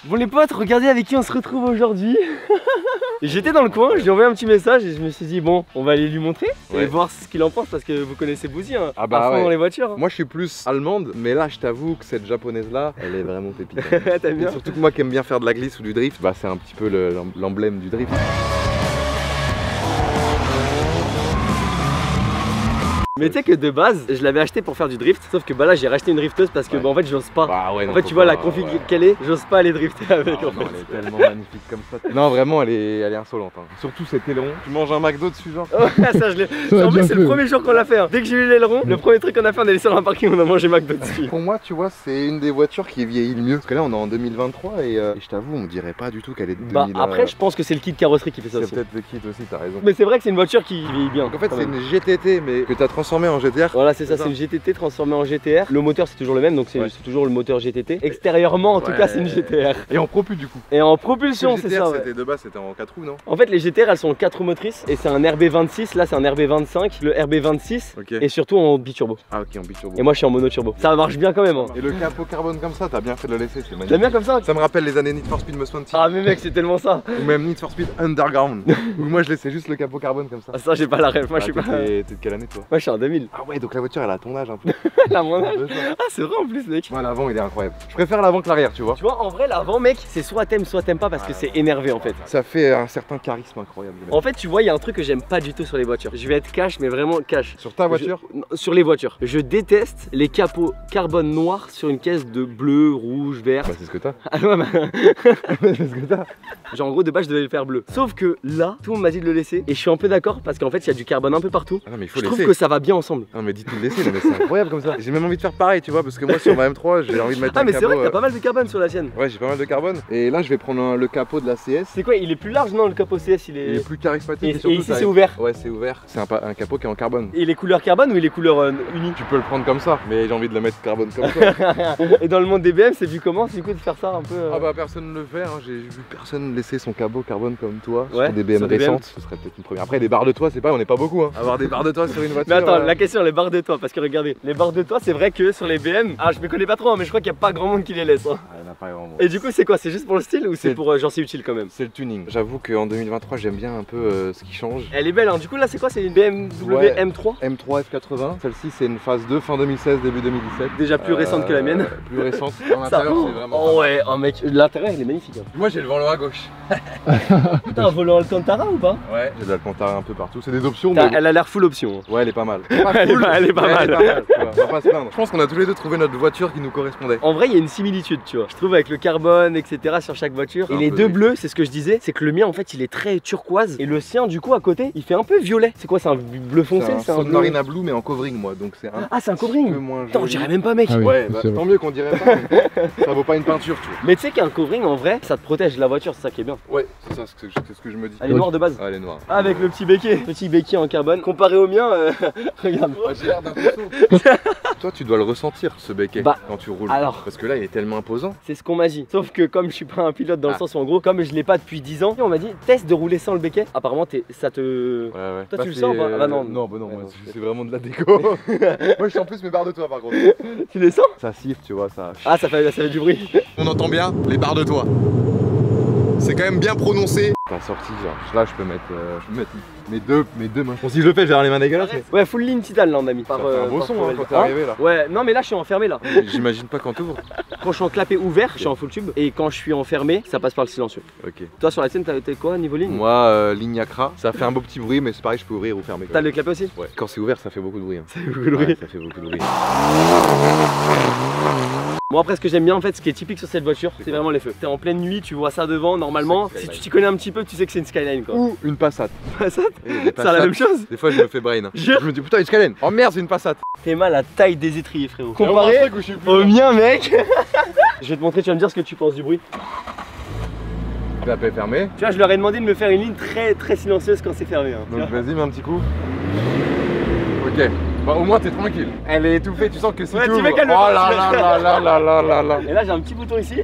Bon les potes, regardez avec qui on se retrouve aujourd'hui. J'étais dans le coin, je lui ai envoyé un petit message et je me suis dit bon, on va aller lui montrer et voir ce qu'il en pense parce que vous connaissez Bouzy hein, ah bah à fond ouais. dans les voitures. Moi je suis plus allemande, mais là je t'avoue que cette japonaise là, elle est vraiment pépite. T'aimes bien? Surtout que moi qui aime bien faire de la glisse ou du drift, bah c'est un petit peu l'emblème du drift. Mais tu sais que de base, je l'avais acheté pour faire du drift, sauf que bah là j'ai racheté une drifteuse parce que bah, en fait j'ose pas. Bah ouais, non, en fait tu vois la config qu'elle est, j'ose pas aller drifter avec Ah, en fait. elle est tellement magnifique comme ça. Non vraiment elle est insolente. Hein. Surtout cet aileron. Tu manges un McDo dessus genre. Ça je l'ai. En fait c'est le premier jour qu'on l'a fait. Hein. Dès que j'ai eu l'aileron, le premier truc qu'on a fait on est allé sur un parking, on a mangé McDo dessus. Pour moi tu vois c'est une des voitures qui vieillit le mieux. Parce que là on est en 2023 et je t'avoue on dirait pas du tout qu'elle est de 2000. Bah après je pense que c'est le kit carrosserie qui fait ça aussi. C'est peut-être le kit aussi, t'as raison. Mais c'est vrai que c'est une voiture qui vieillit bien. Donc en fait c'est une GTT mais que t'as transformée en GTR. Voilà c'est ça, c'est une GTT transformée en GTR. Le moteur c'est toujours le même donc c'est toujours le moteur GTT. Extérieurement en tout cas c'est une GTR. Et en propul du coup. Et en propulsion c'est ça. C'était de base c'était en 4 roues non? En fait les GTR elles sont 4 roues motrices et c'est un RB26, là c'est un RB25, le RB26 et surtout en biturbo. Ah ok en biturbo. Et moi je suis en monoturbo. Ça marche bien quand même hein. Et le capot carbone comme ça, t'as bien fait de le laisser, c'est magnifique. T'aimes bien comme ça? Ça me rappelle les années Need for Speed Most Wanted. Ah mais mec c'est tellement ça. Ou même Need for Speed Underground. Où moi je laissais juste le capot carbone comme ça. Ah ça j'ai pas la rêve, moi je suis pas... T'es de quelle année toi? Moi je suis en 2000. Ah ouais donc la voiture elle a ton âge un peu. La mon âge. Ah c'est vrai en plus mec. Ouais l'avant il est incroyable. Je préfère l'avant que l'arrière tu vois. Tu vois en vrai l'avant mec c'est soit t'aimes pas parce que c'est énervé en fait. Ça fait un certain charisme incroyable. En fait tu vois il y a un truc que j'aime pas du tout sur les voitures. Je vais être cash mais vraiment cash. Sur ta voiture? Sur les voitures. Je déteste les capots carbone noirs sur une caisse de bleu, rouge, vert. Bah c'est ce que t'as. Ah ouais bah... C'est ce que t'as. Genre en gros de base je devais le faire bleu. Sauf que là tout le monde m'a dit de le laisser et je suis un peu d'accord parce qu'en fait il y a du carbone un peu partout. Ah non mais il faut je laisser. trouve que ça va bien ensemble. Non mais dis-tu de laisser, non mais c'est incroyable comme ça. J'ai même envie de faire pareil tu vois parce que moi sur ma M3 j'ai envie de mettre ah un mais capot. c'est vrai que t'as pas mal de carbone sur la tienne. Ouais j'ai pas mal de carbone. Et là je vais prendre le capot de la CS. C'est quoi? Il est plus large non le capot CS il est plus charismatique. Et ici c'est ouvert. Ouais c'est ouvert. C'est un capot qui est en carbone. Et les couleurs carbone ou il est couleurs unies? Tu peux le prendre comme ça mais j'ai envie de le mettre carbone comme ça. Et dans le monde des BM c'est vu comment du coup de faire ça un peu Ah bah personne ne le fait, hein. J'ai vu personne laisser son capot carbone comme toi ouais, sur des BM récentes. Ce serait peut-être une première. Après des barres de toit c'est pas, on n'est pas beaucoup hein. Avoir des barres de toit sur une voiture. Mais attends la question les barres de toit parce que regardez les barres de toit c'est vrai que sur les BM, ah je me connais pas trop hein, mais je crois qu'il y a pas grand monde qui les laisse hein. Ah, il y en a pas grand monde. Et du coup c'est quoi? C'est juste pour le style ou c'est pour genre c'est utile quand même? C'est le tuning. J'avoue qu'en 2023 j'aime bien un peu ce qui change. Elle est belle hein, du coup là c'est quoi? C'est une BMW ouais, M3? M3 F80, celle-ci c'est une phase 2 fin 2016 début 2017. Déjà plus récente que la mienne. Plus récente. En intérieur c'est vraiment. Oh ouais, oh mec, l'intérieur il est magnifique hein. Moi j'ai le volant à gauche. T'as un volant Alcantara ou pas? Ouais, j'ai de l'Alcantara un peu partout, c'est des options. Elle a l'air full option. Ouais elle est pas mal. Elle est pas mal. On va pas se plaindre. Je pense qu'on a tous les deux trouvé notre voiture qui nous correspondait. En vrai il y a une similitude tu vois. Je trouve avec le carbone etc sur chaque voiture. Et les deux bleus c'est ce que je disais, c'est que le mien en fait il est très turquoise. Et le sien du coup à côté il fait un peu violet. C'est quoi? C'est un bleu foncé? C'est un Submarina Blue mais en covering moi donc c'est un. Ah c'est un covering? Attends je dirais même pas mec. Ah oui, ouais bah, tant mieux qu'on dirait pas. Ça vaut pas une peinture tu vois. Mais tu sais qu'un covering en vrai ça te protège la voiture, c'est ça qui est bien. Ouais c'est ça c'est ce que je me dis. Elle est noire de base? Ah, elle est noire. Avec le petit béquet. Petit béquet en carbone. Comparé au mien, regarde. J'ai l'air d'un poisson. Toi tu dois le ressentir ce béquet quand tu roules. Alors, parce que là il est tellement imposant. C'est ce qu'on m'a dit. Sauf que comme je suis pas un pilote dans le sens où en gros comme je l'ai pas depuis 10 ans, on m'a dit teste de rouler sans le béquet. Apparemment ça te... Ouais. Toi tu le sens ou pas? Ah bah non. Non bah non, moi c'est vraiment de la déco. Moi je sens plus mes barres de toit par contre. Tu les sens? Ça siffle tu vois ça. Ah ça fait du bruit. On entend bien les barres de toit. C'est quand même bien prononcé. T'as sorti genre là je peux mettre mes deux mains. Bon si je le fais je vais avoir les mains dégueulasses mais... Ouais full ligne titane là on a mis. Ça fait un beau son hein, quand t'es arrivé là. Ouais non mais là je suis enfermé là. J'imagine pas quand t'ouvres. Quand je suis en clapet ouvert, je suis en full tube. Et quand je suis enfermé, ça passe par le silencieux. Ok. Toi sur la tienne t'as quoi niveau ligne? Moi ligne Acra, ça fait un beau petit bruit mais c'est pareil je peux ouvrir ou fermer. T'as le clapet aussi? Ouais. Quand c'est ouvert ça fait beaucoup de bruit hein. Ça fait beaucoup de bruit. Ouais, ça fait beaucoup de bruit. Bon après ce que j'aime bien en fait, ce qui est typique sur cette voiture, c'est vraiment les feux. T'es en pleine nuit, tu vois ça devant, normalement, si tu t'y connais un petit peu, tu sais que c'est une Skyline quoi. Ou une Passat. Passat? C'est la même chose? Des fois je me fais brain. Je me dis putain une Skyline. Oh merde c'est une Passat. T'es mal à la taille des étriers frérot. Comparé au mien mec. Je vais te montrer, tu vas me dire ce que tu penses du bruit. La paix fermée. Tu vois je leur ai demandé de me faire une ligne très silencieuse quand c'est fermé hein, donc vas-y mets un petit coup. Ok. Bah au moins t'es tranquille. Elle est étouffée, tu sens que si tu ouvres... Oh là. Et là j'ai un petit bouton ici.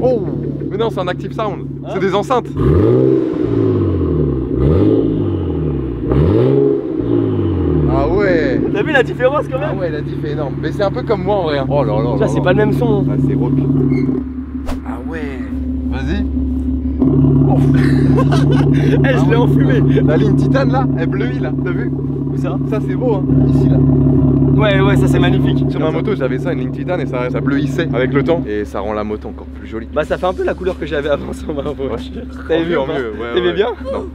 Oh. Mais non c'est un active sound. Hein? C'est des enceintes. Ah ouais. T'as vu la différence quand même? Ah ouais la diff est énorme. Mais c'est un peu comme moi en vrai. Oh là là. Ça c'est pas le même son. Ah c'est rock. Ah ouais. Eh, je l'ai enfumé. La ligne titane là, elle bleuit là, t'as vu? Où ça? Ça c'est beau hein, ici là. Ouais, ça c'est magnifique. Sur ma moto j'avais ça, une ligne titane et ça bleuissait avec le temps. Et ça rend la moto encore plus jolie. Bah ça fait un peu la couleur que j'avais avant sur ma voiture. T'avais vu en mieux, ouais. T'aimais bien? Non.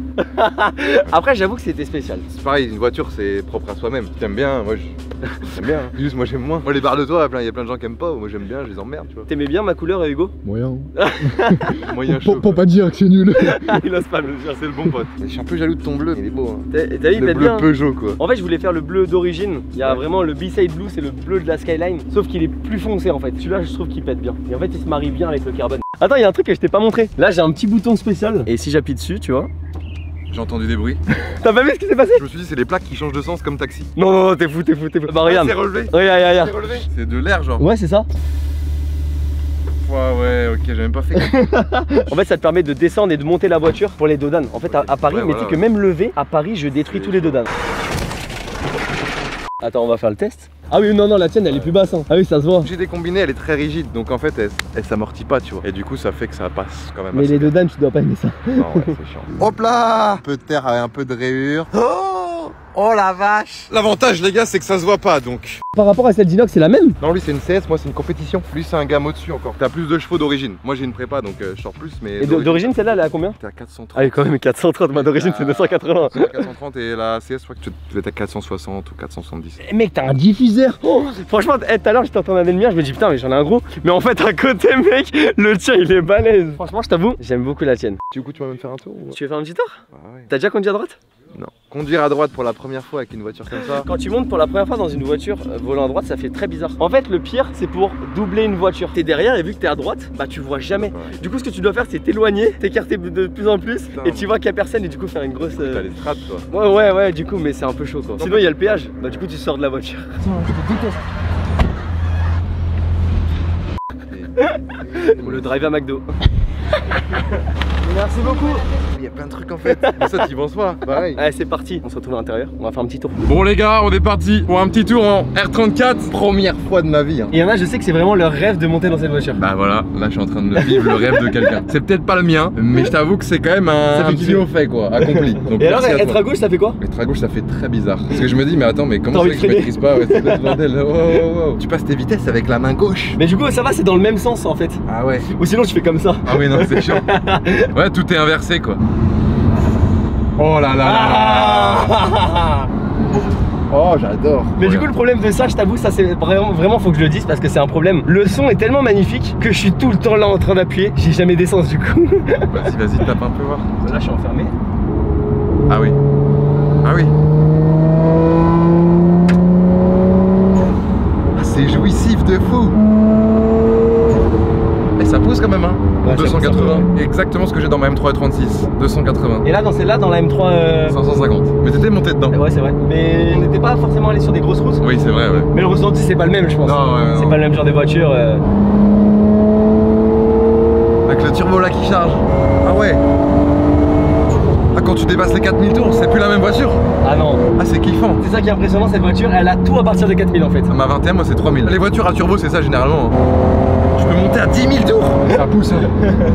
Après j'avoue que c'était spécial. C'est pareil, une voiture c'est propre à soi-même. T'aimes bien, moi j'aime bien. Juste moi j'aime moins. Moi les barres de toit, il y a plein de gens qui aiment pas. Moi j'aime bien, je les emmerde, tu vois. T'aimais bien ma couleur, Hugo? Moyen. Moyen chaud. Pour pas dire que c'est nul. Il ose pas me le dire, C'est le bon pote. Je suis un peu jaloux de ton bleu, il est beau. Hein. T'as vu, il Le pète bleu bien. Peugeot quoi. En fait, je voulais faire le bleu d'origine. Il y a vraiment le B-Side Blue, c'est le bleu de la Skyline. Sauf qu'il est plus foncé en fait. Celui-là, je trouve qu'il pète bien. Et en fait, il se marie bien avec le carbone. Attends, il y a un truc que je t'ai pas montré. Là, j'ai un petit bouton spécial. Et si j'appuie dessus, tu vois. J'ai entendu des bruits. T'as pas vu ce qui s'est passé? Je me suis dit, c'est les plaques qui changent de sens comme taxi. Non, t'es fou. Bah, regarde. C'est relevé. Regarde. C'est relevé. C'est de l'air genre. Ouais, c'est ça. Ouais, ok, j'ai même pas fait. En fait, ça te permet de descendre et de monter la voiture pour les dodanes. En fait, à Paris, mais tu sais que même levé, à Paris, je détruis tous les dodanes. Attends, on va faire le test. Ah oui, non, la tienne elle est plus basse. Hein. Ah oui, ça se voit. J'ai des combinés, elle est très rigide, donc en fait elle s'amortit pas, tu vois. Et du coup, ça fait que ça passe quand même. Mais les dodanes, tu dois pas aimer ça. Non, ouais, c'est chiant. Hop là, un peu de terre avec un peu de rayures. Oh la vache. L'avantage les gars, c'est que ça se voit pas donc. Par rapport à celle d'Inox, c'est la même? Non, lui c'est une CS, moi c'est une compétition. Lui c'est un gamme au-dessus encore. T'as plus de chevaux d'origine. Moi j'ai une prépa donc je sors plus, mais. Et d'origine, celle-là, elle est à combien? T'es à 430. Ah oui, quand même 430. Moi d'origine, c'est 280. 430 et la CS, je crois que tu devais être à 460 ou 470. Eh mec, t'as un diffuseur. Oh, franchement, tout à l'heure, j'étais en train d'aller le mien, je me dis putain, mais j'en ai un gros. Mais en fait, à côté, mec, le tien il est balèze. Franchement, je t'avoue, j'aime beaucoup la tienne. Du coup, tu vas même faire un tour ou... Tu veux faire un petit tour? Bah ouais. T'as déjà conduit à droite? Non. Conduire à droite pour la première fois avec une voiture comme ça. Quand tu montes pour la première fois dans une voiture volant à droite, ça fait très bizarre. En fait, le pire, c'est pour doubler une voiture. T'es derrière et vu que t'es à droite, bah tu vois jamais. Ouais. Du coup, ce que tu dois faire, c'est t'éloigner, t'écarter de plus en plus. Putain, et tu vois qu'il y a personne et du coup faire une grosse. T'as les strates toi. Ouais, du coup, mais c'est un peu chaud quoi. Sinon, il y a le péage. Bah, du coup, tu sors de la voiture. Le drive à McDo. Merci beaucoup. Il y a plein de trucs en fait. Mais ça t'y penses pas. Pareil. Allez, c'est parti. On se retrouve à l'intérieur. On va faire un petit tour. Bon les gars, on est parti pour un petit tour en R34. Première fois de ma vie. Hein. Il y en a, je sais que c'est vraiment leur rêve de monter dans cette voiture. Bah voilà, là je suis en train de vivre le rêve de quelqu'un. C'est peut-être pas le mien, mais je t'avoue que c'est quand même un petit au fait quoi, accompli. Donc, et alors, merci être à gauche, ça fait quoi? Être à gauche, ça fait très bizarre. Parce que je me dis, mais attends, mais comment c'est que je maîtrise pas? Ouais, c'est le bordel. Wow. Tu passes tes vitesses avec la main gauche. Mais du coup, ça va, c'est dans le même sens en fait. Ah ouais. Ou sinon, tu fais comme ça. Ah oui, non, c'est chiant. Ouais, tout est inversé quoi. Oh là là là. Oh, j'adore. Mais du coup, le problème de ça, je t'avoue, ça c'est vraiment faut que je le dise parce que c'est un problème. Le son est tellement magnifique que je suis tout le temps là en train d'appuyer. J'ai jamais d'essence du coup. Vas-y, tape un peu voir. Là, je suis enfermé. Ah oui. Ah oui. Ah, c'est jouissif de fou. Et ça pousse quand même, hein. Ouais, 280. Exactement ce que j'ai dans ma M3 et 36. 280. Et là, dans celle-là, dans la M3. 550. Mais t'étais monté dedans. Ouais, c'est vrai. Mais on n'était pas forcément allé sur des grosses routes. Oui, c'est vrai, ouais. Mais le ressenti, c'est pas le même, je pense. Non, ouais, c'est non. pas le même genre de voiture. Avec le turbo là qui charge. Ah ouais. Ah, quand tu dépasses les 4000 tours, c'est plus la même voiture. Ah non. Ah, c'est kiffant. C'est ça qui est impressionnant, cette voiture, elle a tout à partir de 4000 en fait. Ma 21, moi c'est 3000. Les voitures à turbo, c'est ça généralement. Je peux monter à 10 000 tours. Ça pousse, hein.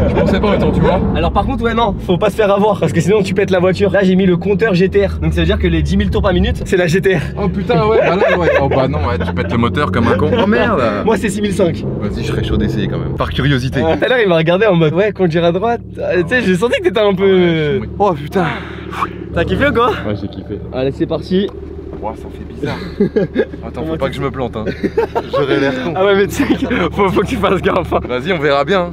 Je pensais pas autant, tu vois. Alors par contre, ouais, non, faut pas se faire avoir parce que sinon tu pètes la voiture. Là, j'ai mis le compteur GTR. Donc ça veut dire que les 10 000 tours par minute, c'est la GTR. Oh putain, ouais, bah là, ouais. Oh bah non, ouais, tu pètes le moteur comme un con. Oh merde. Moi, c'est 6005. Vas-y, je serais chaud d'essayer quand même. Par curiosité. Tout à l'heure, il m'a regardé en mode ouais, conduire à droite. Tu sais, j'ai senti que t'étais un peu. Oh putain. T'as kiffé ou quoi? Ouais, j'ai kiffé. Allez, c'est parti. Ouah, ça fait bizarre. Attends, faut pas que je me plante, hein. J'aurais l'air con. Ah ouais, mais tu sais, faut que tu fasses gaffe. Hein. Vas-y, on verra bien.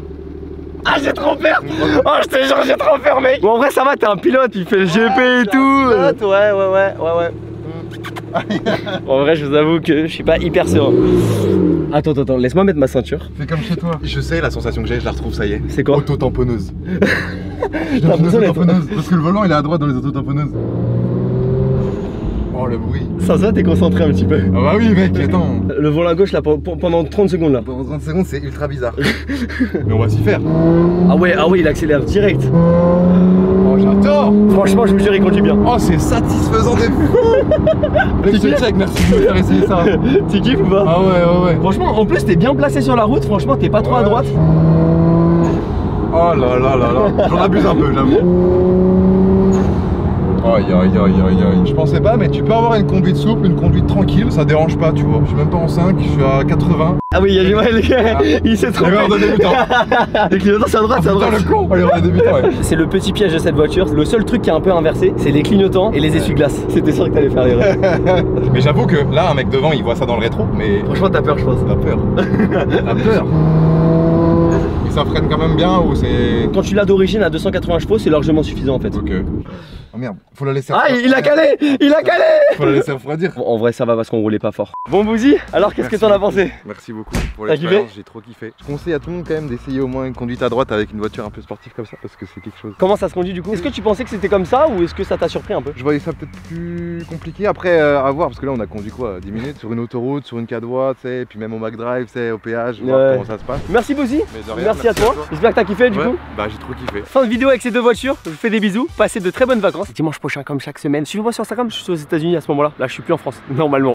Ah, j'ai trop peur. Oh, je te jure, j'ai trop peur, mec. Bon, en vrai, ça va, t'es un pilote, il fait le GP et tout. Ouais. En vrai, je vous avoue que je suis pas hyper serein. Attends, laisse-moi mettre ma ceinture. Fais comme chez toi. Je sais la sensation que j'ai, je la retrouve, ça y est. C'est quoi? Auto-tamponneuse. T'as l'impression d'être- Parce que le volant il est à droite dans les auto-tamponneuses. Oh le bruit. Sans ça, t'es concentré un petit peu. Ah bah oui mec, attends. Le volant à gauche là pendant 30 secondes là. Pendant 30 secondes c'est ultra bizarre. Mais on va s'y faire. Ah ouais, il accélère direct. Oh j'adore. Franchement, je vous jure, il conduit bien. Oh c'est satisfaisant de fou. Check, merci de me faire essayer ça. Tu kiffes ou pas? Ah ouais. Franchement, en plus, t'es bien placé sur la route. Franchement, t'es pas trop à droite. Oh là là là là. J'en abuse un peu, j'avoue. Aïe aïe aïe aïe aïe. Je pensais pas, mais tu peux avoir une conduite souple, une conduite tranquille, ça dérange pas, tu vois. Je suis même pas en 5, je suis à 80. Ah oui, il y a ouais, il s'est trompé. L'erreur de débutant. Les clignotants c'est à droite, c'est à droite. Le con, l'erreur de débutant, ouais. C'est le petit piège de cette voiture. Le seul truc qui est un peu inversé, c'est les clignotants et les essuie-glaces. C'était sûr que t'allais faire l'erreur. Mais j'avoue que là, un mec devant, il voit ça dans le rétro, mais... Franchement, t'as peur, je pense. T'as peur. T'as peur. Et ça freine quand même bien ou c'est... Quand tu l'as d'origine à 280 chevaux, c'est largement suffisant en fait. Ok. Oh merde, faut la laisser refroidir. Ah, il a calé. Il a calé. Faut la laisser refroidir. Bon, en vrai, ça va parce qu'on roulait pas fort. Bon, Bouzy, alors qu'est-ce que t'en as pensé? Merci beaucoup pour l'expérience, j'ai trop kiffé. Je conseille à tout le monde quand même d'essayer au moins une conduite à droite avec une voiture un peu sportive comme ça parce que c'est quelque chose. Comment ça se conduit du coup? Est-ce que tu pensais que c'était comme ça ou est-ce que ça t'a surpris un peu? Je voyais ça peut-être plus compliqué après à voir parce que là on a conduit quoi 10 minutes sur une autoroute, sur une 4 voies, tu sais, et puis même au McDrive, tu sais, au péage, voir comment ça se passe. Merci Bouzy, merci à toi. J'espère que t'as kiffé du coup. Bah j'ai trop kiffé. Fin de vidéo avec ces deux voitures, je vous fais des bisous, passez de très bonnes vacances. Dimanche prochain comme chaque semaine, suivez-moi sur Instagram, je suis aux États-Unis à ce moment-là. Là je suis plus en France, normalement.